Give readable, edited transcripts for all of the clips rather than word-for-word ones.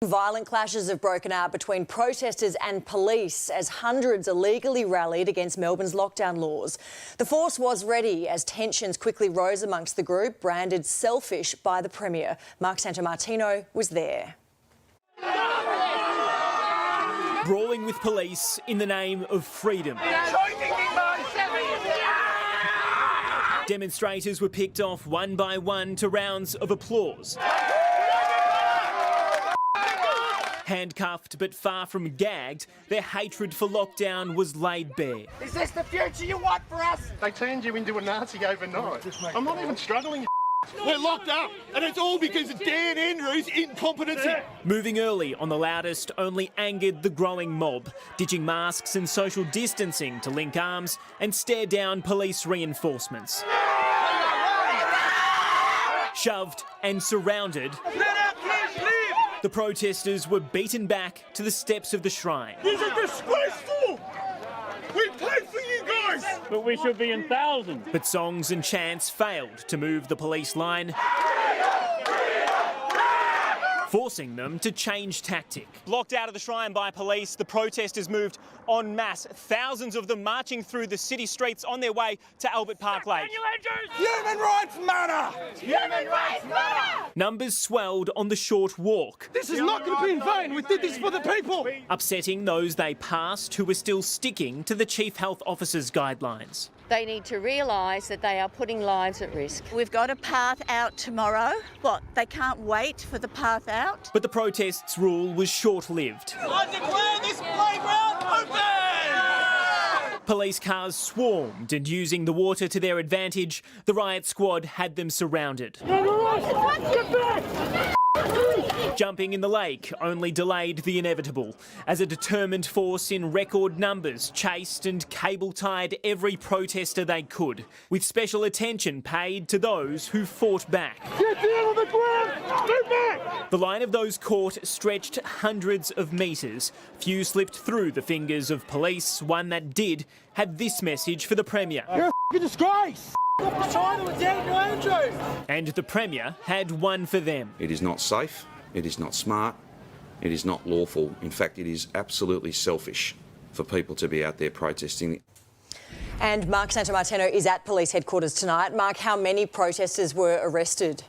Violent clashes have broken out between protesters and police as hundreds illegally rallied against Melbourne's lockdown laws. The force was ready as tensions quickly rose amongst the group, branded selfish by the Premier. Mark Santomartino was there. Brawling with police in the name of freedom. Demonstrators were picked off one by one to rounds of applause. Handcuffed but far from gagged, their hatred for lockdown was laid bare. Is this the future you want for us? They turned you into a Nazi overnight. I'm not even struggling. We're locked up, and it's all because of Dan Andrews' incompetency. Moving early on the loudest only angered the growing mob, ditching masks and social distancing to link arms and stare down police reinforcements. Shoved and surrounded, the protesters were beaten back to the steps of the shrine. This is disgraceful! We paid for you guys! But we should be in thousands. But songs and chants failed to move the police line, forcing them to change tactic. Blocked out of the shrine by police, the protesters moved en masse, thousands of them marching through the city streets on their way to Albert Park Lake. Human rights matter! Human rights matter! Numbers swelled on the short walk, This is not going to be in vain. We did this for the people. upsetting those they passed who were still sticking to the Chief Health Officer's guidelines. They need to realise that they are putting lives at risk. We've got a path out tomorrow. What, they can't wait for the path out? But the protests' rule was short-lived. I declare this playground open! Police cars swarmed, and using the water to their advantage, the riot squad had them surrounded. Jumping in the lake only delayed the inevitable, as a determined force in record numbers chased and cable-tied every protester they could, with special attention paid to those who fought back. Get down on the ground! Move back! The line of those caught stretched hundreds of metres. Few slipped through the fingers of police. One that did had this message for the Premier. You're a disgrace! And the Premier had one for them. It is not safe, it is not smart, it is not lawful. In fact, it is absolutely selfish for people to be out there protesting. And Mark Santomartino is at police headquarters tonight. Mark, how many protesters were arrested?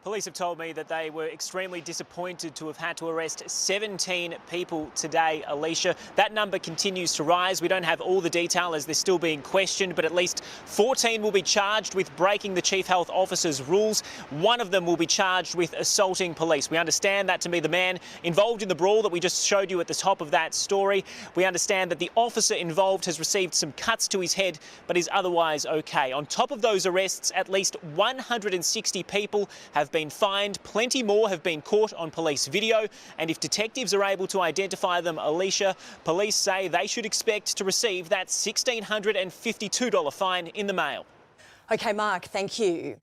Police have told me that they were extremely disappointed to have had to arrest 17 people today, Alicia. That number continues to rise. We don't have all the detail as they're still being questioned, but at least 14 will be charged with breaking the Chief Health Officer's rules. One of them will be charged with assaulting police. We understand that to be the man involved in the brawl that we just showed you at the top of that story. We understand that the officer involved has received some cuts to his head, but is otherwise okay. On top of those arrests, at least 160 people have been fined. Plenty more have been caught on police video, and if detectives are able to identify them, Alicia, police say they should expect to receive that $1,652 fine in the mail. OK, Mark, thank you.